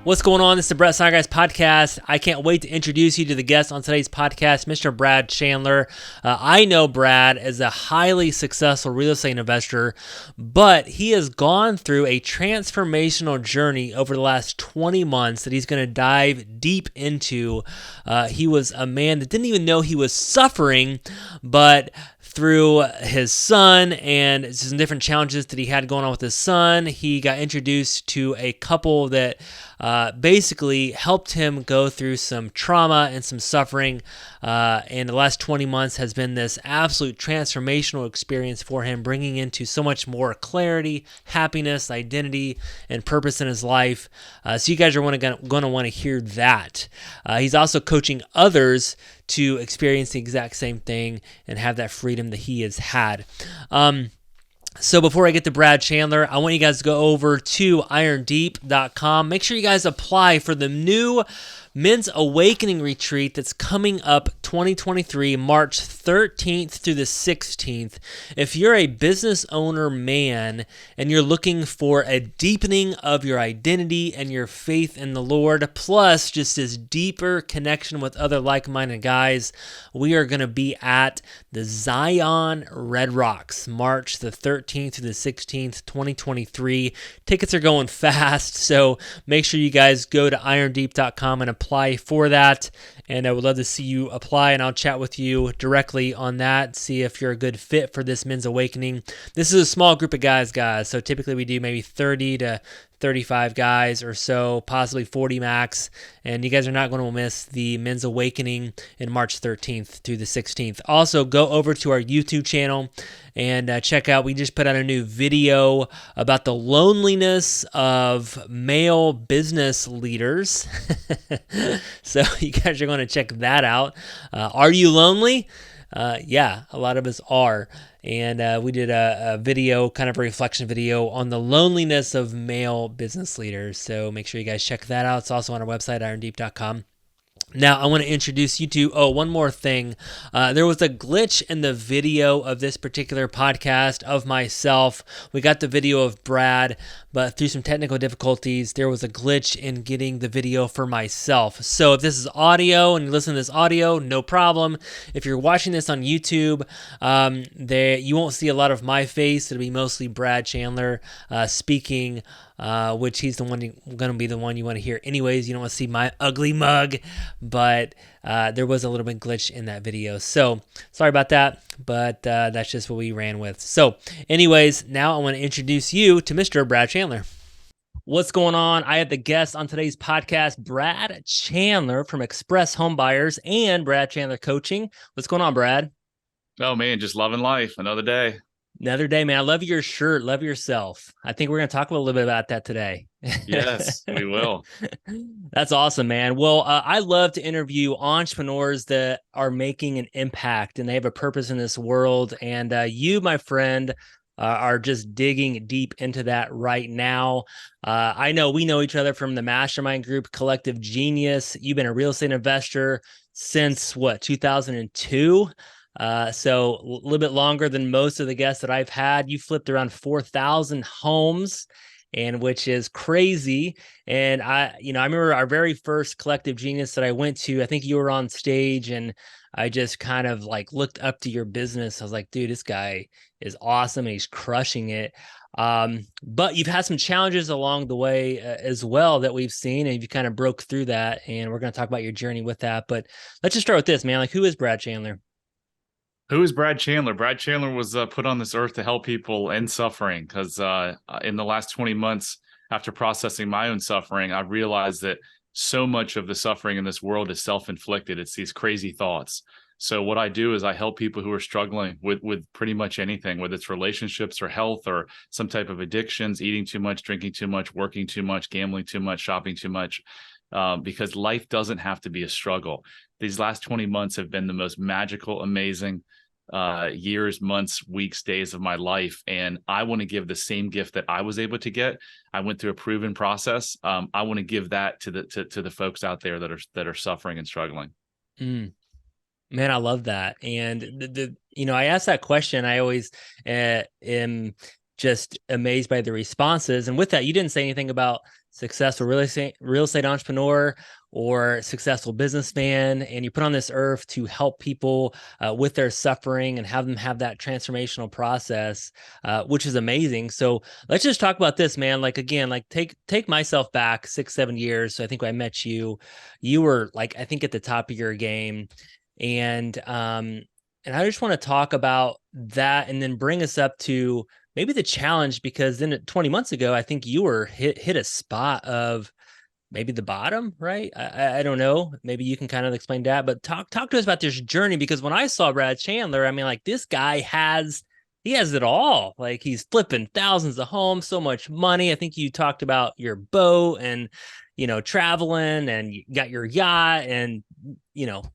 What's going on? This is the Snodgrass podcast. I can't wait to introduce you to the guest on today's podcast, Mr. Brad Chandler. I know Brad as a highly successful real estate investor, but he has gone through a transformational journey over the last 20 months that he's going to dive deep into. He was a man that didn't even know he was suffering, but through his son and some different challenges that he had going on with his son, he got introduced to a couple that basically helped him go through some trauma and some suffering. And the last 20 months has been this absolute transformational experience for him, bringing into so much more clarity, happiness, identity, and purpose in his life. So you guys are going to want to hear that. He's also coaching others to experience the exact same thing and have that freedom that he has had. So before I get to Brad Chandler, I want you guys to go over to irondeep.com. Make sure you guys apply for the new Men's Awakening Retreat that's coming up 2023, March 13th through the 16th. If you're a business owner man and you're looking for a deepening of your identity and your faith in the Lord, plus just this deeper connection with other like-minded guys, we are going to be at the Zion Red Rocks, March the 13th to the 16th, 2023. Tickets are going fast, so make sure you guys go to irondeep.com and apply for that, and I would love to see you apply, and I'll chat with you directly on that, see if you're a good fit for this Men's Awakening. This is a small group of guys, so typically we do maybe 30 to 35 guys or so, possibly 40 max, and you guys are not going to miss the Men's Awakening in March 13th through the 16th. Also, go over to our YouTube channel and check out, we just put out a new video about the loneliness of male business leaders. So you guys are going to check that out. Are you lonely? Yeah, a lot of us are. And we did a video, kind of a reflection video on the loneliness of male business leaders. So make sure you guys check that out. It's also on our website, irondeep.com. Now, I want to introduce you to, one more thing. There was a glitch in the video of this particular podcast of myself. We got the video of Brad, but through some technical difficulties, there was a glitch in getting the video for myself. So if this is audio and you listen to this audio, no problem. If you're watching this on YouTube, you won't see a lot of my face. It'll be mostly Brad Chandler speaking, which he's going to be the one you want to hear anyways. You don't want to see my ugly mug, but there was a little bit glitch in that video. So sorry about that, but that's just what we ran with. So anyways, now I want to introduce you to Mr. Brad Chandler. What's going on? I have the guest on today's podcast, Brad Chandler from Express Home Buyers and Brad Chandler Coaching. What's going on, Brad? Oh man, just loving life. Another day. Another day, man. I love your shirt. Love yourself. I think we're going to talk a little bit about that today. Yes, we will. That's awesome, man. Well, I love to interview entrepreneurs that are making an impact and they have a purpose in this world. And you, my friend, are just digging deep into that right now. I know we know each other from the mastermind group, Collective Genius. You've been a real estate investor since, 2002? So a little bit longer than most of the guests that I've had. You flipped around 4,000 homes, and which is crazy. And I remember our very first Collective Genius that I went to, I think you were on stage, and I just kind of like looked up to your business. I was like, dude, this guy is awesome and he's crushing it. But you've had some challenges along the way as well that we've seen, and you kind of broke through that, and we're going to talk about your journey with that. But let's just start with this, man. Like, who is Brad Chandler? Who is Brad Chandler? Brad Chandler was put on this earth to help people end suffering, because in the last 20 months, after processing my own suffering, I realized that so much of the suffering in this world is self-inflicted. It's these crazy thoughts. So what I do is I help people who are struggling with pretty much anything, whether it's relationships or health or some type of addictions, eating too much, drinking too much, working too much, gambling too much, shopping too much, because life doesn't have to be a struggle. These last 20 months have been the most magical, amazing years, months, weeks, days of my life. And I want to give the same gift that I was able to get. I went through a proven process. I want to give that to the folks out there that are suffering and struggling. Man, I love that. And I asked that question. I always am just amazed by the responses. And with that, you didn't say anything about successful real estate entrepreneur or successful businessman, and you put on this earth to help people with their suffering and have them have that transformational process, which is amazing. So let's just talk about this, man. Like again, like take myself back 6-7 years. So I think when I met you, you were like I think at the top of your game, and I just want to talk about that and then bring us up to maybe the challenge, because then 20 months ago, I think you were hit a spot of maybe the bottom, right? I don't know. Maybe you can kind of explain that, but talk to us about this journey, because when I saw Brad Chandler, I mean, like this guy he has it all. Like he's flipping thousands of homes, so much money. I think you talked about your boat and traveling, and you got your yacht and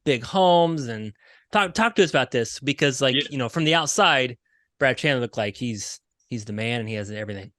big homes, and talk to us about this, because like, from the outside, Brad Chandler looked like he's the man and he has everything.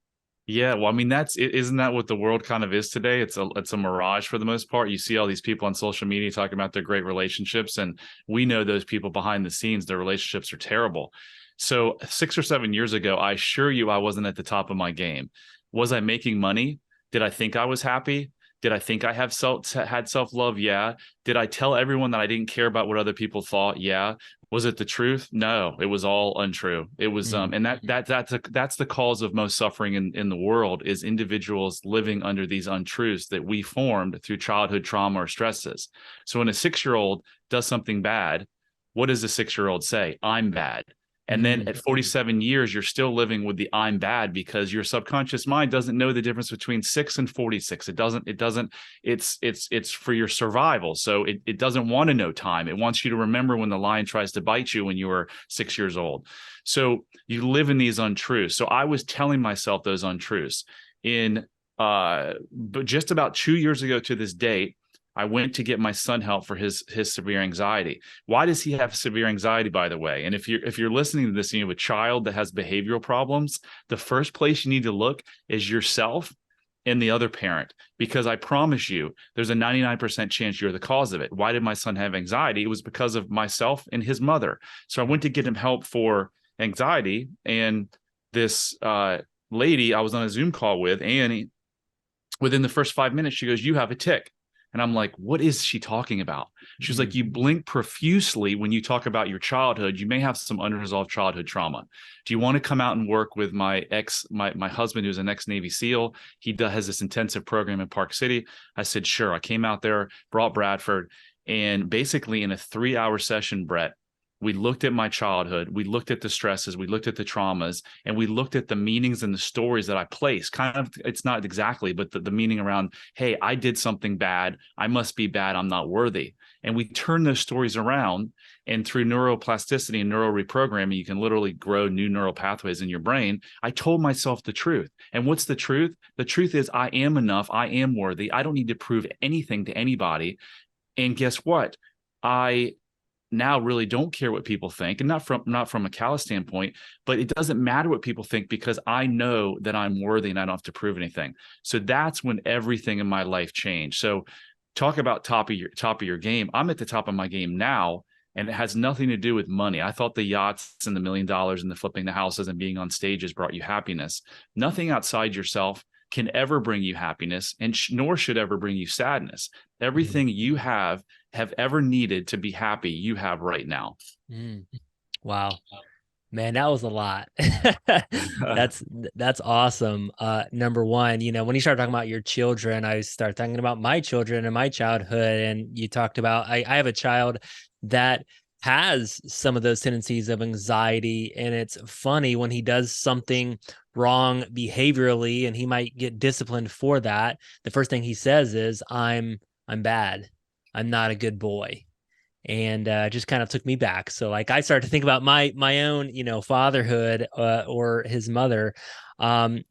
Yeah, well, I mean, isn't that what the world kind of is today? It's a mirage for the most part. You see all these people on social media talking about their great relationships, and we know those people behind the scenes, their relationships are terrible. So 6 or 7 years ago, I assure you, I wasn't at the top of my game. Was I making money? Did I think I was happy? Did I think I had self-love? Yeah. Did I tell everyone that I didn't care about what other people thought? Yeah. Was it the truth? No, it was all untrue. It was and that's the cause of most suffering in the world, is individuals living under these untruths that we formed through childhood trauma or stresses. So when a 6-year-old does something bad, what does the 6-year-old say? I'm bad. And then at 47 years, you're still living with the I'm bad, because your subconscious mind doesn't know the difference between 6 and 46. It's for your survival. So it doesn't want to know time. It wants you to remember when the lion tries to bite you when you were 6 years old. So you live in these untruths. So I was telling myself those untruths but just about 2 years ago to this date, I went to get my son help for his severe anxiety. Why does he have severe anxiety, by the way? And if you're listening to this and you have a child that has behavioral problems, the first place you need to look is yourself and the other parent, because I promise you, there's a 99% chance you're the cause of it. Why did my son have anxiety? It was because of myself and his mother. So I went to get him help for anxiety, and this lady I was on a Zoom call with, Annie, within the first 5 minutes, she goes, "You have a tic." And I'm like, what is she talking about? She's like, you blink profusely when you talk about your childhood. You may have some unresolved childhood trauma. Do you want to come out and work with my husband, who's an ex-Navy SEAL? He has this intensive program in Park City. I said, sure. I came out there, brought Bradford, and basically in a 3-hour session, Brett, we looked at my childhood, we looked at the stresses, we looked at the traumas, and we looked at the meanings and the stories that I placed. Kind of, it's not exactly, but the meaning around, hey, I did something bad. I must be bad. I'm not worthy. And we turn those stories around, and through neuroplasticity and neural reprogramming, you can literally grow new neural pathways in your brain. I told myself the truth. And what's the truth? The truth is I am enough. I am worthy. I don't need to prove anything to anybody. And guess what? I now really don't care what people think, and not from a callous standpoint, but it doesn't matter what people think, because I know that I'm worthy and I don't have to prove anything. So that's when everything in my life changed. So talk about top of your game. I'm at the top of my game now, and it has nothing to do with money. I thought the yachts and the $1 million and the flipping the houses and being on stages brought you happiness. Nothing outside yourself can ever bring you happiness, and nor should ever bring you sadness. Everything you have ever needed to be happy, you have right now. Wow, man, that was a lot. That's awesome. Number one, when you start talking about your children, I start thinking about my children and my childhood. And you talked about, I have a child that has some of those tendencies of anxiety. And it's funny when he does something wrong behaviorally and he might get disciplined for that. The first thing he says is, I'm bad. I'm not a good boy. And just kind of took me back. So like I started to think about my own, fatherhood or his mother.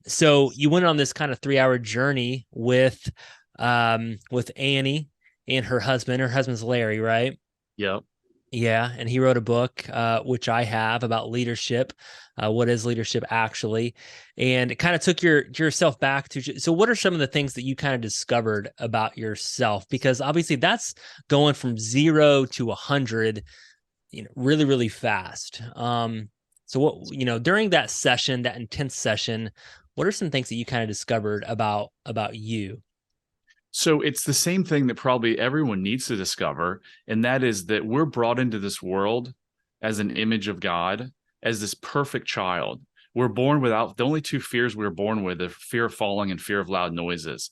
So you went on this kind of 3-hour journey with Annie and her husband. Her husband's Larry, right? Yep. Yeah, and he wrote a book, which I have, about leadership. What is leadership actually? And it kind of took yourself back to. So, what are some of the things that you kind of discovered about yourself? Because obviously, that's going from 0 to 100, really, really fast. So, what during that session, that intense session, What are some things that you kind of discovered about you? So it's the same thing that probably everyone needs to discover, and that is that we're brought into this world as an image of God, as this perfect child. We're born without the only two fears we were born with are fear of falling and fear of loud noises.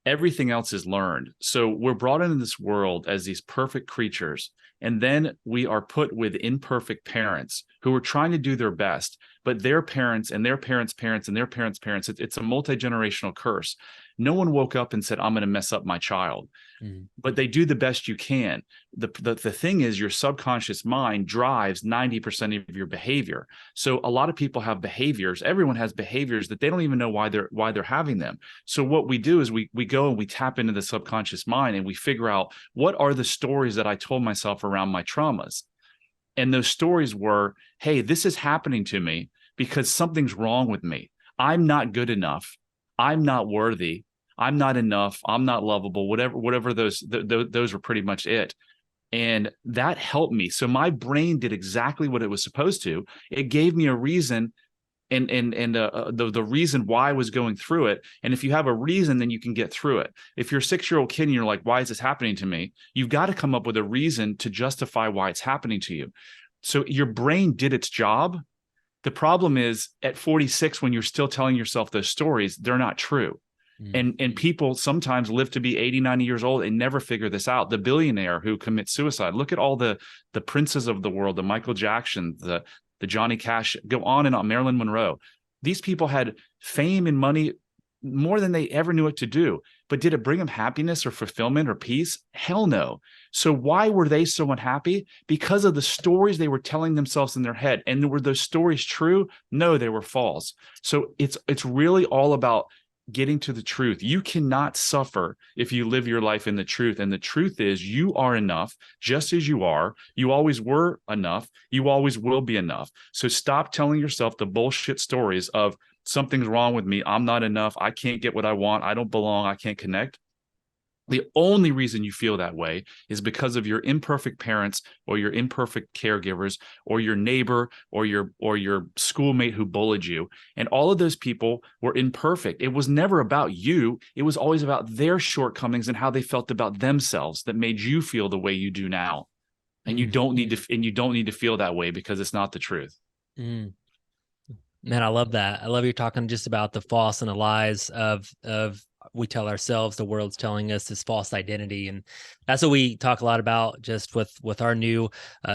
Everything else is learned. So we're brought into this world as these perfect creatures. And then we are put with imperfect parents who are trying to do their best, but their parents and their parents' parents and their parents' parents, it's a multi-generational curse. No one woke up and said, I'm going to mess up my child. Mm. But they do the best you can. The thing is, your subconscious mind drives 90% of your behavior. So a lot of people have behaviors. Everyone has behaviors that they don't even know why they're having them. So what we do is we go and we tap into the subconscious mind and we figure out what are the stories that I told myself around my traumas. And those stories were, hey, this is happening to me because something's wrong with me. I'm not good enough. I'm not worthy. I'm not enough. I'm not lovable. Whatever those were pretty much it. And that helped me. So my brain did exactly what it was supposed to. It gave me a reason and the reason why I was going through it. And if you have a reason, then you can get through it. If you're a 6-year-old kid and you're like, why is this happening to me? You've got to come up with a reason to justify why it's happening to you. So your brain did its job. The problem is at 46, when you're still telling yourself those stories, they're not true. And people sometimes live to be 80, 90 years old and never figure this out. The billionaire who commits suicide, look at all the princes of the world, the Michael Jackson, the Johnny Cash, go on and on, Marilyn Monroe. These people had fame and money more than they ever knew what to do. But did it bring them happiness or fulfillment or peace? Hell no. So why were they so unhappy? Because of the stories they were telling themselves in their head. And were those stories true? No, they were false. So it's really all about getting to the truth. You cannot suffer if you live your life in the truth. And the truth is you are enough just as you are. You always were enough. You always will be enough. So stop telling yourself the bullshit stories of something's wrong with me. I'm not enough. I can't get what I want. I don't belong. I can't connect. The only reason you feel that way is because of your imperfect parents or your imperfect caregivers or your neighbor or your schoolmate who bullied you. And all of those people were imperfect. It was never about you. It was always about their shortcomings and how they felt about themselves that made you feel the way you do now. And you don't need to feel that way because it's not the truth. Mm. Man, I love that. I love you talking just about the false and the lies of we tell ourselves, the world's telling us this false identity. And that's what we talk a lot about just with our new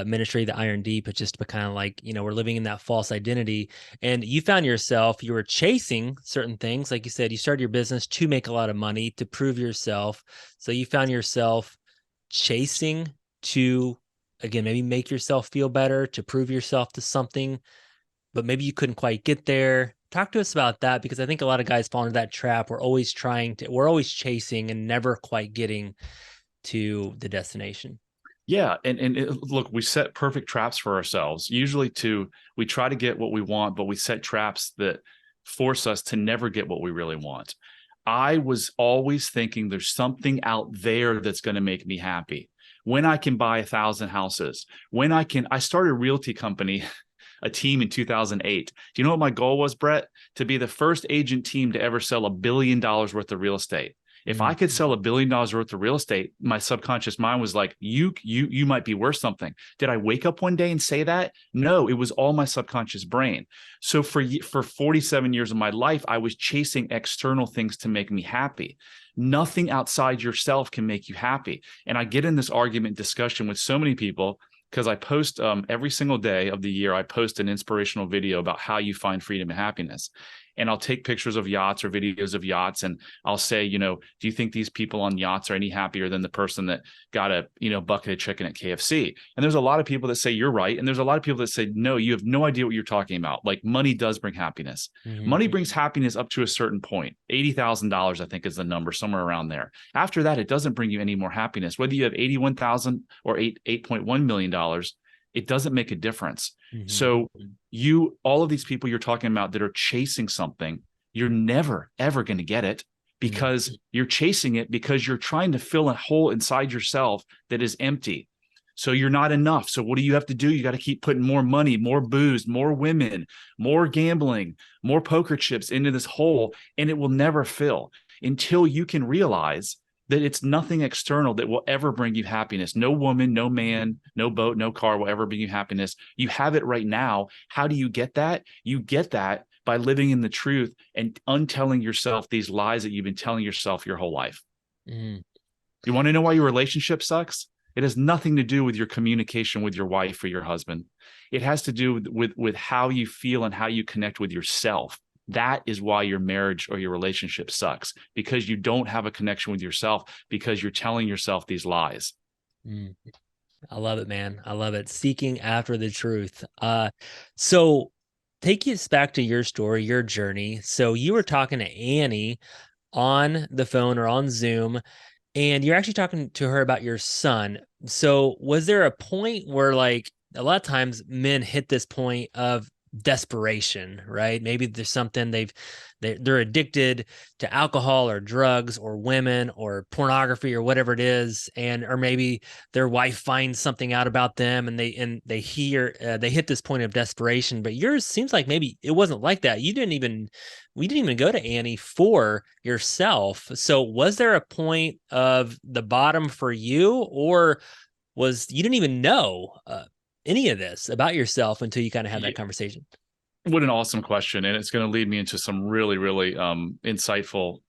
ministry, the Iron Deep. It's just kind of like, we're living in that false identity. And you found yourself, you were chasing certain things. Like you said, you started your business to make a lot of money, to prove yourself. So you found yourself chasing to, again, maybe make yourself feel better, to prove yourself to something, but maybe you couldn't quite get there. Talk to us about that, because I think a lot of guys fall into that trap. We're always chasing and never quite getting to the destination. Yeah. Look, we set perfect traps for ourselves. Usually we try to get what we want, but we set traps that force us to never get what we really want. I was always thinking there's something out there that's going to make me happy. When I can buy 1,000 houses, I started a realty company, a team in 2008. Do you know what my goal was, Brett? To be the first agent team to ever sell $1 billion worth of real estate. If I could sell $1 billion worth of real estate, my subconscious mind was like, you might be worth something. Did I wake up one day and say that? No, it was all my subconscious brain. So for 47 years of my life, I was chasing external things to make me happy. Nothing outside yourself can make you happy. And I get in this argument discussion with so many people because I post every single day of the year, I post an inspirational video about how you find freedom and happiness. And I'll take pictures of yachts or videos of yachts. And I'll say, do you think these people on yachts are any happier than the person that got a, bucket of chicken at KFC? And there's a lot of people that say you're right. And there's a lot of people that say, no, you have no idea what you're talking about. Like, money does bring happiness. Mm-hmm. Money brings happiness up to a certain point. $80,000, I think, is the number, somewhere around there. After that, it doesn't bring you any more happiness. Whether you have 81,000 or $8.1 million, it doesn't make a difference. Mm-hmm. So all of these people you're talking about that are chasing something, you're never, ever going to get it because you're chasing it because you're trying to fill a hole inside yourself that is empty. So you're not enough. So what do you have to do? You got to keep putting more money, more booze, more women, more gambling, more poker chips into this hole, and it will never fill until you can realize that it's nothing external that will ever bring you happiness. No woman, no man, no boat, no car will ever bring you happiness. You have it right now. How do you get that? You get that by living in the truth and untelling yourself these lies that you've been telling yourself your whole life. Mm. You want to know why your relationship sucks? It has nothing to do with your communication with your wife or your husband. It has to do with how you feel and how you connect with yourself. That is why your marriage or your relationship sucks, because you don't have a connection with yourself, because you're telling yourself these lies. Mm. I love it, man. I love it. Seeking after the truth. So take us back to your story, your journey. So you were talking to Annie on the phone or on Zoom, and you're actually talking to her about your son. So was there a point where, like, a lot of times men hit this point of desperation, right? Maybe there's something they're addicted to alcohol or drugs or women or pornography or whatever it is, and or maybe their wife finds something out about them and they hit this point of desperation. But yours seems like maybe it wasn't like that. We didn't even go to Annie for yourself. So was there a point of the bottom for you, or was you didn't even know any of this about yourself until you kind of had that conversation? What an awesome question. And it's going to lead me into some really, really insightful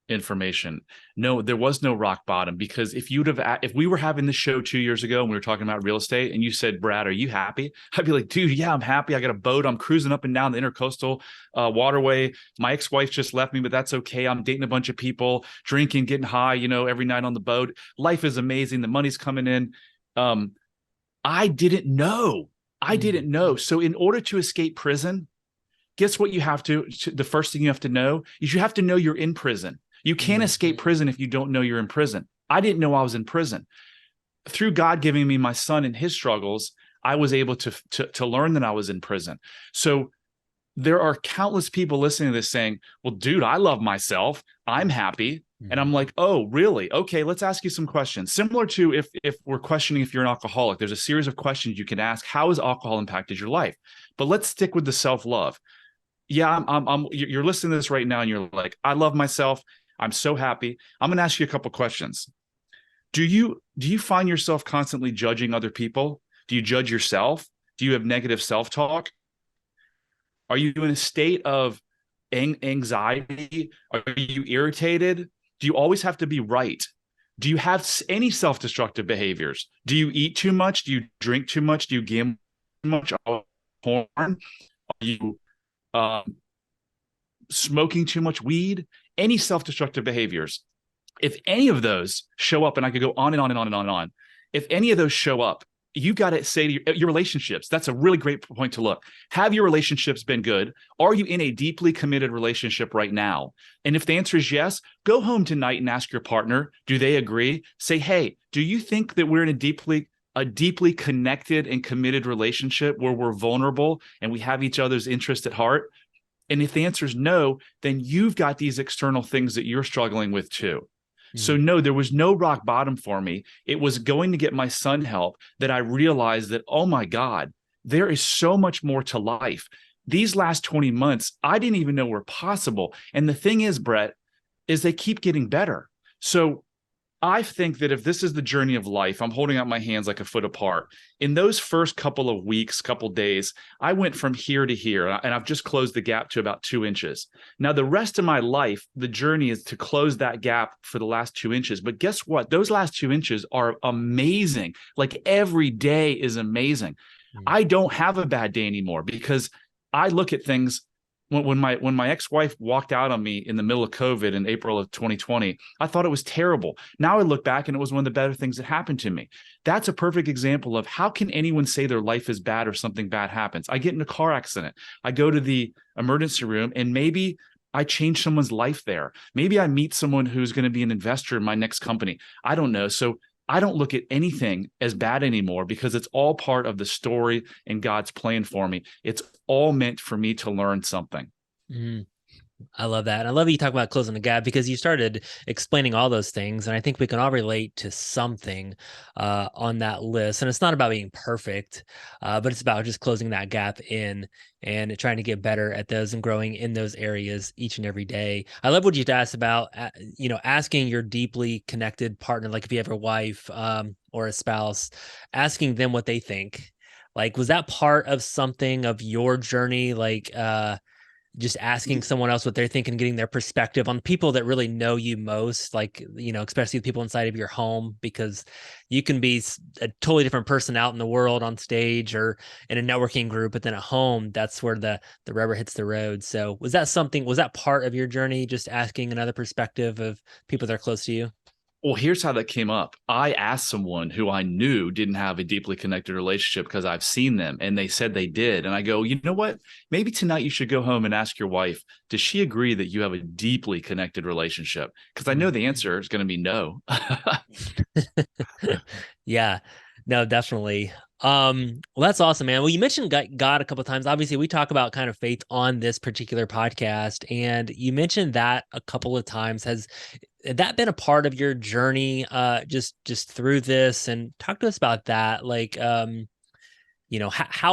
information. No, there was no rock bottom, because if we were having this show 2 years ago and we were talking about real estate and you said, Brad, are you happy? I'd be like, dude, yeah, I'm happy. I got a boat. I'm cruising up and down the intercoastal waterway. My ex-wife just left me, but that's okay. I'm dating a bunch of people, drinking, getting high, every night on the boat. Life is amazing. The money's coming in. I didn't know. I didn't know. So in order to escape prison, guess what the first thing you have to know is you have to know you're in prison. You can't escape prison if you don't know you're in prison. I didn't know I was in prison. Through God giving me my son and his struggles, I was able to learn that I was in prison. So there are countless people listening to this saying, well, dude, I love myself. I'm happy. And I'm like, oh, really? Okay, let's ask you some questions. Similar to if we're questioning if you're an alcoholic, there's a series of questions you can ask. How has alcohol impacted your life? But let's stick with the self-love. Yeah, you're listening to this right now and you're like, I love myself. I'm so happy. I'm going to ask you a couple questions. Do you find yourself constantly judging other people? Do you judge yourself? Do you have negative self-talk? Are you in a state of anxiety? Are you irritated? Do you always have to be right? Do you have any self-destructive behaviors? Do you eat too much? Do you drink too much? Do you gamble too much? Porn? Are you smoking too much weed? Any self-destructive behaviors? If any of those show up, and I could go on and on and on and on and on, if any of those show up, you got to say to your relationships, that's a really great point to look. Have your relationships been good? Are you in a deeply committed relationship right now? And if the answer is yes, go home tonight and ask your partner, do they agree? Say, hey, do you think that we're in a deeply connected and committed relationship where we're vulnerable and we have each other's interest at heart? And if the answer is no, then you've got these external things that you're struggling with too. So no, there was no rock bottom for me. It was going to get my son help that I realized that, oh my God, there is so much more to life. These last 20 months, I didn't even know were possible. And the thing is, Brett, is they keep getting better. So I think that if this is the journey of life, I'm holding out my hands like a foot apart. In those first couple of weeks, couple of days, I went from here to here, and I've just closed the gap to about 2 inches. Now, the rest of my life, the journey is to close that gap for the last 2 inches. But guess what? Those last 2 inches are amazing. Like every day is amazing. I don't have a bad day anymore because I look at things. When my ex-wife walked out on me in the middle of COVID in April of 2020, I thought it was terrible. Now I look back and it was one of the better things that happened to me. That's a perfect example of how can anyone say their life is bad or something bad happens. I get in a car accident. I go to the emergency room and maybe I change someone's life there. Maybe I meet someone who's going to be an investor in my next company. I don't know. So I don't look at anything as bad anymore because it's all part of the story and God's plan for me. It's all meant for me to learn something. I love that. And I love that you talk about closing the gap because you started explaining all those things. And I think we can all relate to something on that list. And it's not about being perfect, but it's about just closing that gap in and trying to get better at those and growing in those areas each and every day. I love what you asked about, asking your deeply connected partner, like if you have a wife or a spouse, asking them what they think. Like, was that part of something of your journey? Like, just asking someone else what they're thinking, getting their perspective on people that really know you most, like, especially the people inside of your home, because you can be a totally different person out in the world on stage or in a networking group, but then at home, that's where the rubber hits the road. So was that part of your journey, just asking another perspective of people that are close to you? Well, here's how that came up. I asked someone who I knew didn't have a deeply connected relationship because I've seen them and they said they did. And I go, you know what? Maybe tonight you should go home and ask your wife, does she agree that you have a deeply connected relationship? Because I know the answer is going to be no. Yeah, no, definitely. Well, that's awesome, man. Well, you mentioned God a couple of times. Obviously, we talk about kind of faith on this particular podcast, and you mentioned that a couple of times. Has that been a part of your journey, just through this? And talk to us about that. Like, how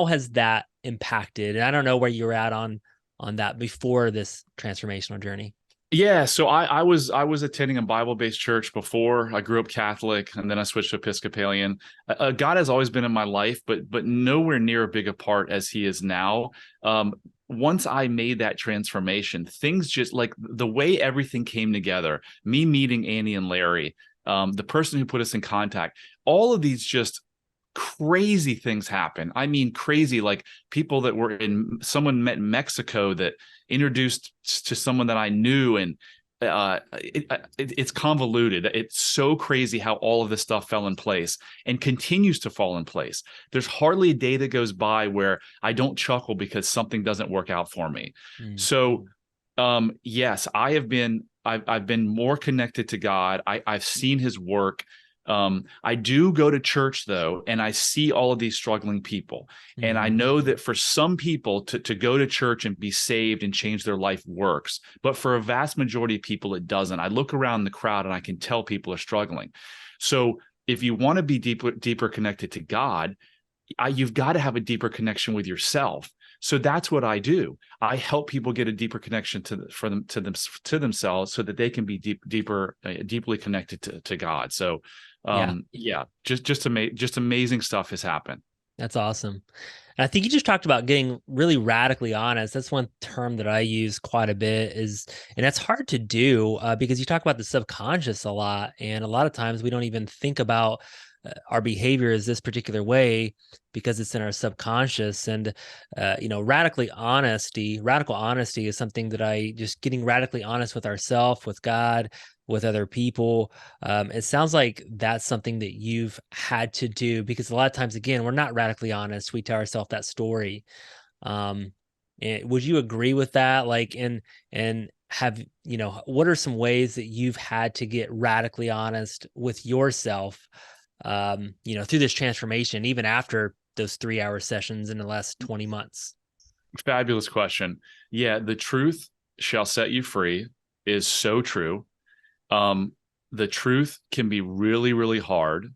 has that impacted? And I don't know where you were at on that before this transformational journey. Yeah, so I was attending a Bible-based church before. I grew up Catholic, and then I switched to Episcopalian. God has always been in my life, but nowhere near a big a part as He is now. Once I made that transformation, things just like the way everything came together. Me meeting Annie and Larry, the person who put us in contact, all of these just crazy things happen. I mean, crazy, like people that were someone met in Mexico that introduced to someone that I knew. And it's convoluted. It's so crazy how all of this stuff fell in place and continues to fall in place. There's hardly a day that goes by where I don't chuckle because something doesn't work out for me. Mm. So yes, I've been more connected to God. I've seen His work. I do go to church though, and I see all of these struggling people. And I Mhm. know that for some people to go to church and be saved and change their life works. But for a vast majority of people, it doesn't. I look around the crowd and I can tell people are struggling. So if you want to be deeper connected to God, you've got to have a deeper connection with yourself. So that's what I do. I help people get a deeper connection to themselves, so that they can be deeply connected to God. So, Yeah. yeah, just amazing stuff has happened. That's awesome. And I think you just talked about getting really radically honest. That's one term that I use quite a bit and that's hard to do because you talk about the subconscious a lot. And a lot of times we don't even think about our behavior is this particular way because it's in our subconscious. And, radical honesty is something that I just getting radically honest with ourselves, with God, with other people. It sounds like that's something that you've had to do because a lot of times, again, we're not radically honest. We tell ourselves that story. Um, would you agree with that? Like, and have what are some ways that you've had to get radically honest with yourself? Through this transformation, even after those 3-hour sessions in the last 20 months. Fabulous question. Yeah, the truth shall set you free is so true. The truth can be really, really hard.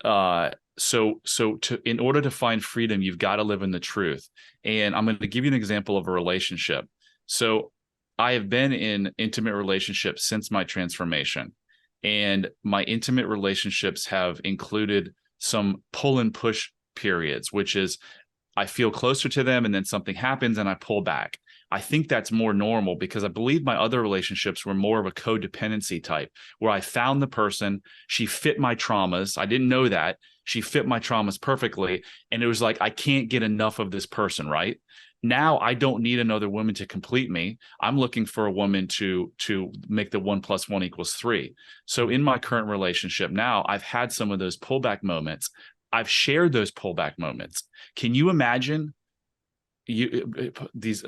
In order to find freedom, you've got to live in the truth. And I'm going to give you an example of a relationship. So I have been in intimate relationships since my transformation, and my intimate relationships have included some pull and push periods, which is I feel closer to them and then something happens and I pull back. I think that's more normal because I believe my other relationships were more of a codependency type where I found the person, she fit my traumas. I didn't know that. She fit my traumas perfectly. And it was like, I can't get enough of this person, right? Now I don't need another woman to complete me. I'm looking for a woman to make the 1+1 = 3. So in my current relationship now, I've had some of those pullback moments. I've shared those pullback moments. Can you imagine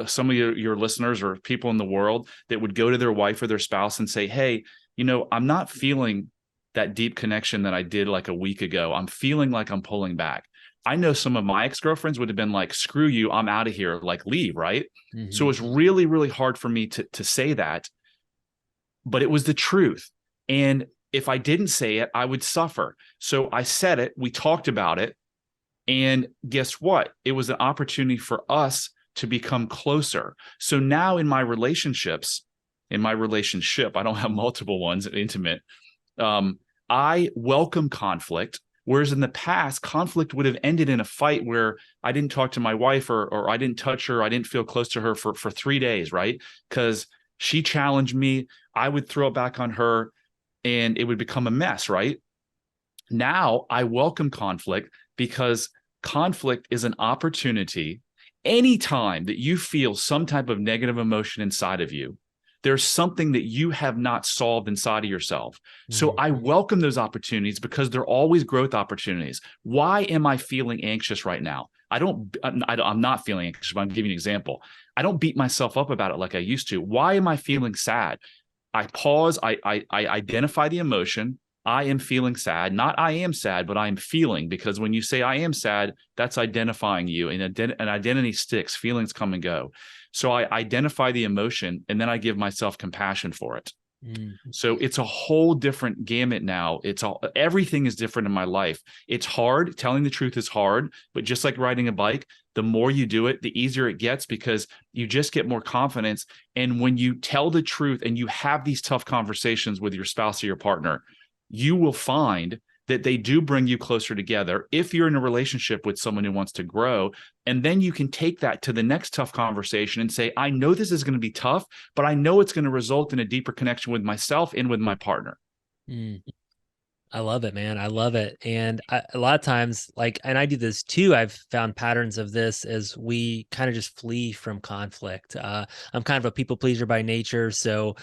some of your listeners or people in the world that would go to their wife or their spouse and say, hey, I'm not feeling that deep connection that I did like a week ago. I'm feeling like I'm pulling back. I know some of my ex-girlfriends would have been like, screw you, I'm out of here, like leave, right? So it Hmm. was really, really hard for me to say that, but it was the truth. And if I didn't say it, I would suffer. So I said it, we talked about it, and guess what? It was an opportunity for us to become closer. So now in my relationships, in my relationship, I don't have multiple ones, intimate. I welcome conflict. Whereas in the past, conflict would have ended in a fight where I didn't talk to my wife, or I didn't touch her, I didn't feel close to her for 3 days, right? Because she challenged me, I would throw it back on her, and it would become a mess, right? Now I welcome conflict because conflict is an opportunity. Anytime that you feel some type of negative emotion inside of you, there's something that you have not solved inside of yourself. So I welcome those opportunities because they're always growth opportunities. Why am I feeling anxious right now? I'm not feeling anxious, but I'm giving you an example. I don't beat myself up about it like I used to. Why am I feeling sad? I pause, I identify the emotion. I am feeling sad. Not I am sad, but I am feeling, because when you say I am sad, that's identifying you, and an identity sticks, feelings come and go. So I identify the emotion, and then I give myself compassion for it. Hmm. So it's a whole different gamut now. Everything is different in my life. It's hard. Telling the truth is hard, but just like riding a bike, the more you do it, the easier it gets, because you just get more confidence. And when you tell the truth and you have these tough conversations with your spouse or your partner, you will find that they do bring you closer together if you're in a relationship with someone who wants to grow. And then you can take that to the next tough conversation and say, I know this is going to be tough, but I know it's going to result in a deeper connection with myself and with my partner. Mm. I love it, man. I love it. And a lot of times, like, and I do this too. I've found patterns of this as we kind of just flee from conflict. I'm kind of a people pleaser by nature. So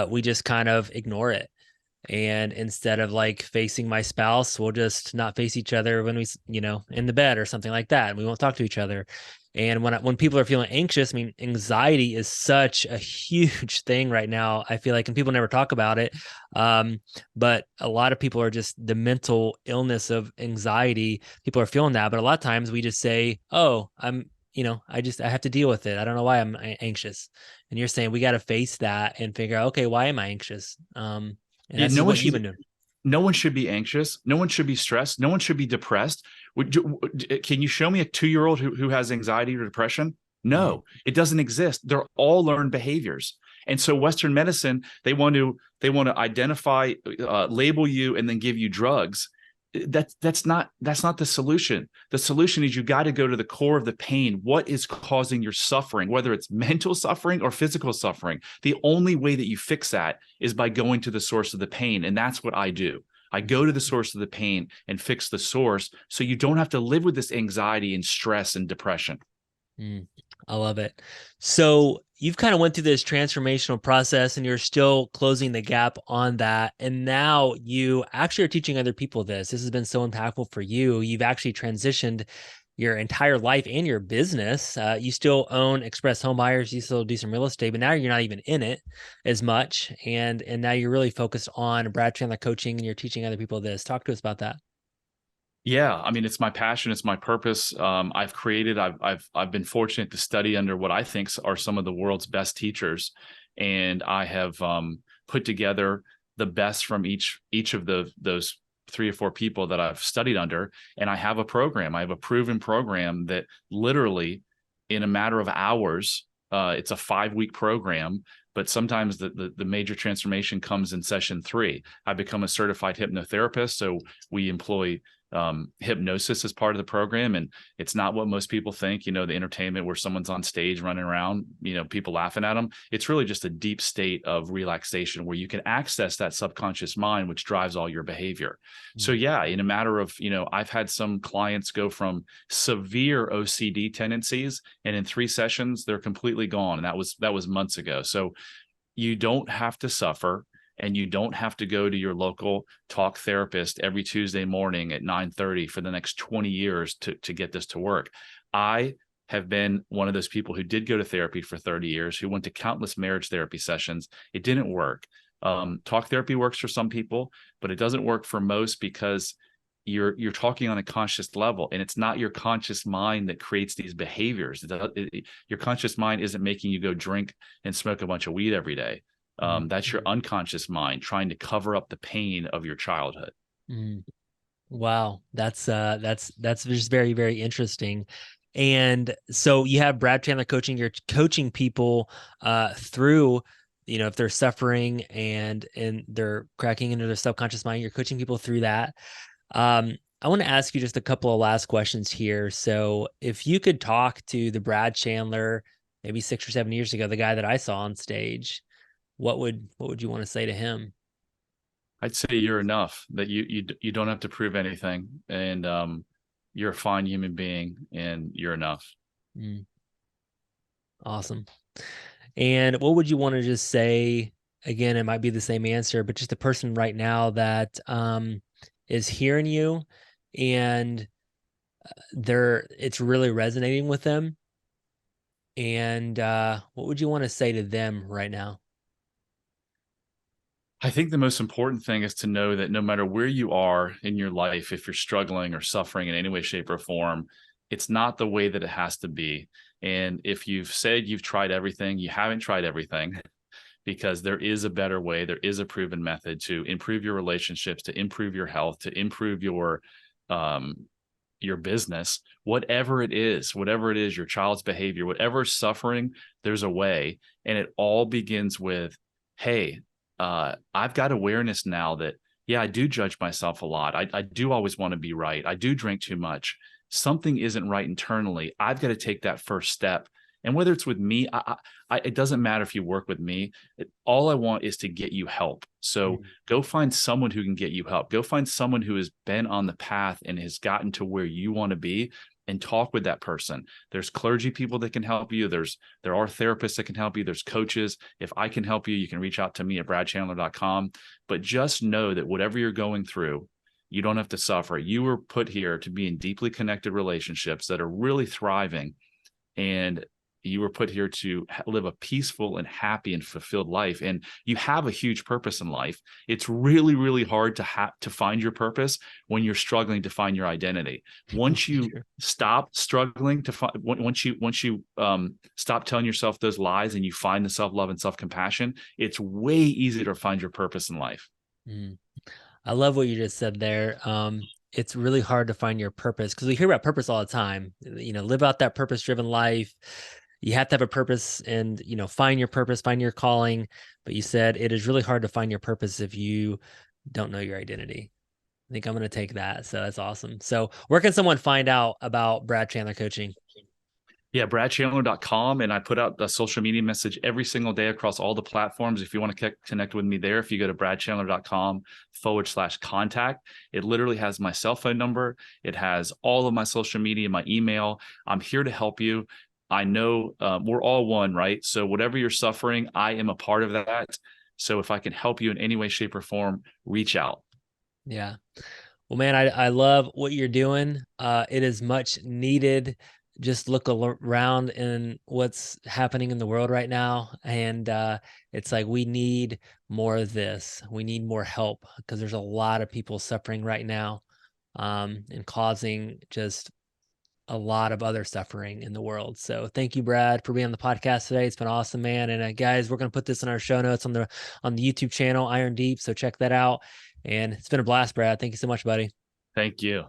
we just kind of ignore it. And instead of like facing my spouse, we'll just not face each other when in the bed or something like that. And we won't talk to each other. And when people are feeling anxious, I mean, anxiety is such a huge thing right now. I feel like, and people never talk about it. Um, but a lot of people are just the mental illness of anxiety. People are feeling that, but a lot of times we just say, "Oh, I have to deal with it. I don't know why I'm anxious." And you're saying we got to face that and figure out, okay, why am I anxious? And Yeah, this is what you've been doing. no one should be anxious. No one should be stressed. No one should be depressed. Can you show me a 2 year old who has anxiety or depression? Mm. No, it doesn't exist. They're all learned behaviors. And so Western medicine, they want to identify, label you, and then give you drugs. That's not the solution. The solution is you got to go to the core of the pain. What is causing your suffering, whether it's mental suffering or physical suffering? The only way that you fix that is by going to the source of the pain. And that's what I do. I go to the source of the pain and fix the source, so you don't have to live with this anxiety and stress and depression. Mm, I love it. So you've kind of went through this transformational process and you're still closing the gap on that. And now you actually are teaching other people this. This has been so impactful for you. You've actually transitioned your entire life and your business. You still own Express Home Buyers. You still do some real estate, but now you're not even in it as much. And now you're really focused on Brad Chandler coaching and you're teaching other people this. Talk to us about that. Yeah, I mean, it's my passion, it's my purpose. I've been fortunate to study under what I think are some of the world's best teachers, and I have put together the best from each of those 3 or 4 people that I've studied under, and I have a program. I have a proven program that literally, in a matter of hours, it's a 5 week program. But sometimes the major transformation comes in session 3. I become a certified hypnotherapist, so we employ hypnosis as part of the program. And it's not what most people think, the entertainment where someone's on stage running around, people laughing at them. It's really just a deep state of relaxation where you can access that subconscious mind, which drives all your behavior. So yeah, in a matter of, I've had some clients go from severe OCD tendencies, and in 3 sessions, they're completely gone. And that was months ago. So you don't have to suffer, and you don't have to go to your local talk therapist every Tuesday morning at 9:30 for the next 20 years to get this to work. I have been one of those people who did go to therapy for 30 years, who went to countless marriage therapy sessions. It didn't work. Talk therapy works for some people, but it doesn't work for most, because you're talking on a conscious level, and it's not your conscious mind that creates these behaviors. Your conscious mind isn't making you go drink and smoke a bunch of weed every day. That's your unconscious mind trying to cover up the pain of your childhood. Mm. Wow, that's just very, very interesting. And so you have Brad Chandler coaching, you're coaching people through, if they're suffering and they're cracking into their subconscious mind, you're coaching people through that. I want to ask you just a couple of last questions here. So if you could talk to the Brad Chandler maybe 6 or 7 years ago, the guy that I saw on stage, what would you want to say to him? I'd say you're enough, that you don't have to prove anything, and you're a fine human being, and you're enough. Mm, awesome. And what would you want to just say? Again, it might be the same answer, but just a person right now that is hearing you and it's really resonating with them. And what would you want to say to them right now? I think the most important thing is to know that no matter where you are in your life, if you're struggling or suffering in any way, shape, or form, it's not the way that it has to be. And if you've said you've tried everything, you haven't tried everything, because there is a better way. There is a proven method to improve your relationships, to improve your health, to improve um, your business, whatever it is, your child's behavior, whatever suffering, there's a way. And it all begins with, hey, I've got awareness now that, yeah, I do judge myself a lot. I do always want to be right. I do drink too much. Something isn't right internally. I've got to take that first step. And whether it's with me, it doesn't matter if you work with me. All I want is to get you help. So go find someone who can get you help. Go find someone who has been on the path and has gotten to where you want to be, and talk with that person. There's clergy people that can help you. There are therapists that can help you. There's coaches. If I can help you, you can reach out to me at bradchandler.com. But just know that whatever you're going through, you don't have to suffer. You were put here to be in deeply connected relationships that are really thriving. And you were put here to live a peaceful and happy and fulfilled life. And you have a huge purpose in life. It's really, really hard to find your purpose when you're struggling to find your identity. Once you stop struggling to find, once you stop telling yourself those lies and you find the self-love and self-compassion, it's way easier to find your purpose in life. I love what you just said there. It's really hard to find your purpose because we hear about purpose all the time. Live out that purpose-driven life. You have to have a purpose and, find your purpose, find your calling. But you said it is really hard to find your purpose if you don't know your identity. I think I'm going to take that. So that's awesome. So where can someone find out about Brad Chandler coaching? Yeah, bradchandler.com. And I put out the social media message every single day across all the platforms. If you want to connect with me there, if you go to bradchandler.com/contact, it literally has my cell phone number. It has all of my social media, my email. I'm here to help you. I know we're all one, right? So whatever you're suffering, I am a part of that. So if I can help you in any way, shape, or form, reach out. Yeah. Well, man, I love what you're doing. It is much needed. Just look around in what's happening in the world right now. And it's like we need more of this. We need more help because there's a lot of people suffering right now and causing just a lot of other suffering in the world. So thank you, Brad, for being on the podcast today. It's been awesome, man. And guys, we're going to put this in our show notes on the YouTube channel, Iron Deep. So check that out. And it's been a blast, Brad. Thank you so much, buddy. Thank you.